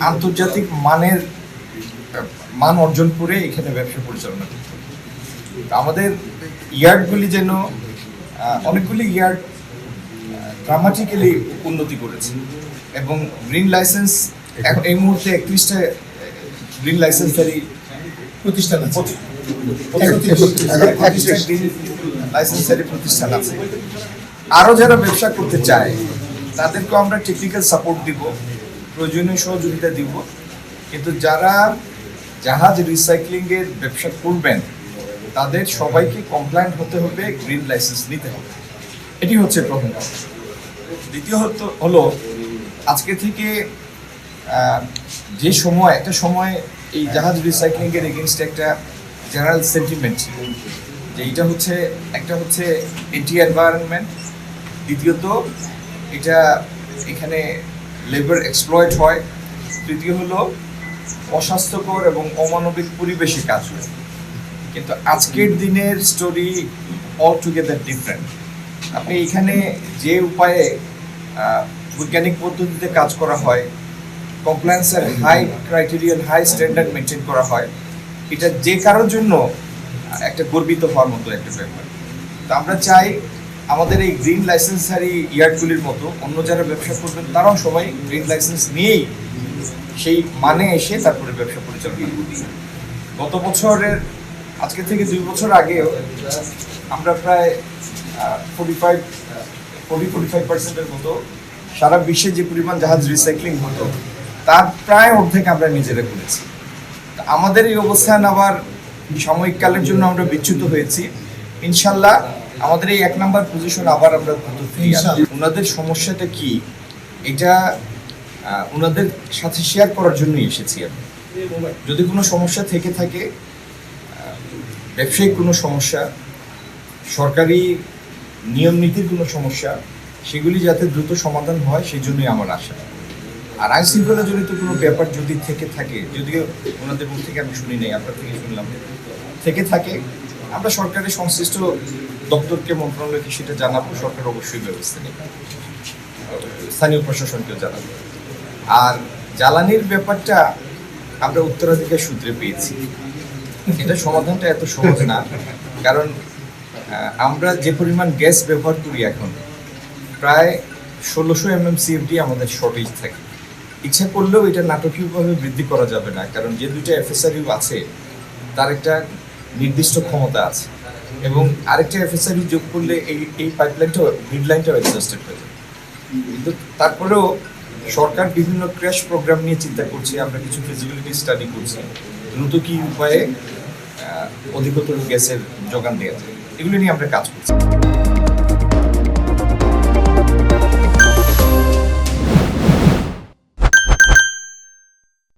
আন্তর্জাতিক মানের মান অর্জন করে এখানে ব্যবসা পরিচালনা করতে হবে। আমাদের ইয়ার্ডগুলি যেন অনেকগুলি ইয়ার্ড ড্রামাটিক্যালি উন্নতি করেছে এবং গ্রিন লাইসেন্স এখন এই মুহূর্তে 31টা গ্রিন লাইসেন্সধারী প্রতিষ্ঠান আছে, লাইসেন্সারি প্রতিষ্ঠান আছে। আরও যারা ব্যবসা করতে চায় তাদেরকেও আমরা টেকনিক্যাল সাপোর্ট দিব, প্রয়োজনীয় সহযোগিতা দিব। কিন্তু যারা জাহাজ রিসাইক্লিংয়ের ব্যবসা করবেন তাদের সবাইকে কমপ্লায়েন্ট হতে হবে, গ্রিন লাইসেন্স নিতে হবে। এটি হচ্ছে প্রথম কথা। দ্বিতীয়ত হলো আজকে থেকে যে সময় একটা সময় এই জাহাজ রিসাইক্লিংয়ের এগেনস্টে একটা জেনারেল সেন্টিমেন্ট ছিল যে এটা হচ্ছে একটা হচ্ছে এন্টি এনভায়রনমেন্ট, দ্বিতীয়ত এটা এখানে লেবার এক্সপ্লয়েট হয়, তৃতীয় হলো অস্বাস্থ্যকর এবং অমানবিক পরিবেশে কাজ হয়। কিন্তু আজকের দিনের স্টোরি অল টুগেদার ডিফারেন্ট। আপনি এখানে যে উপায়ে বৈজ্ঞানিক পদ্ধতিতে কাজ করা হয়, কমপ্লায়েন্সের হাই ক্রাইটেরিয়াল হাই স্ট্যান্ডার্ড মেনটেন করা হয়, এটা যে কারোর জন্য একটা গর্বিত হওয়ার মতো একটা ব্যাপার। তো আমরা চাই আমাদের এই গ্রিন লাইসেন্সারি ইয়ার্ডগুলির মতো অন্য যারা ব্যবসা করবেন তারাও সবাই গ্রিন লাইসেন্স নিয়েই সেই মানে এসে তারপরে ব্যবসা পরিচালনা করবে। গত বছরের আজকে থেকে 2 বছর আগেও আমরা প্রায় 45% মতো সারা বিশ্বে যে পরিমাণ জাহাজ রিসাইক্লিং হতো তার প্রায় অর্ধেক আমরা নিজেরা করেছি। আমাদের এই অবস্থান আবার সাময়িককালের জন্য আমরা বিচ্যুত হয়েছি। ইনশাল্লাহ আমাদের এই 1 নম্বর পজিশন আবার আমরা ওনাদের সমস্যাটা কি এটা ওনাদের সাথে শেয়ার করার জন্যই এসেছি আমি। যদি কোনো সমস্যা থেকে থাকে, ব্যবসায়িক কোনো সমস্যা, সরকারি নিয়ম নীতির কোনো সমস্যা, সেগুলি যাতে দ্রুত সমাধান হয় সেই জন্যই আমার আশা। আর আইন শৃঙ্খলা জনিত কোনো ব্যাপার যদি থেকে থাকে, যদিও ওনাদের মুখ থেকে আমি শুনি নাই, আপনার থেকে শুনলাম, থেকে থাকে আমরা সরকারের সংশ্লিষ্ট দপ্তরকে, মন্ত্রণালয়কে সেটা জানাবো। সরকার অবশ্যই ব্যবস্থা নেবে, স্থানীয় প্রশাসনকেও জানাবো। আর জ্বালানির ব্যাপারটা আমরা উত্তরাধিকার সূত্রে পেয়েছি, এটা সমাধানটা এত সহজ না। কারণ আমরা যে পরিমাণ গ্যাস ব্যবহার করি এখন প্রায় 1600 MMCFD আমাদের শর্টেজ থাকে। ইচ্ছা করলেও এটা নাটকীয়ভাবে বৃদ্ধি করা যাবে না, কারণ যে 2টা FSRU আছে তার একটা নির্দিষ্ট ক্ষমতা আছে এবং আরেকটা FSRU যোগ করলে এই পাইপলাইনটাও, গ্রিড লাইনটাও এক্সস্টেড হয়ে যাবে। কিন্তু তারপরেও সরকার বিভিন্ন ক্র্যাশ প্রোগ্রাম নিয়ে চিন্তা করছে, আমরা কিছু ফিজিবিলিটি স্টাডি করছি, দ্রুত কী উপায়ে অধিকতর গ্যাসের যোগান দেওয়া যায়, এগুলো নিয়ে আমরা কাজ করছি।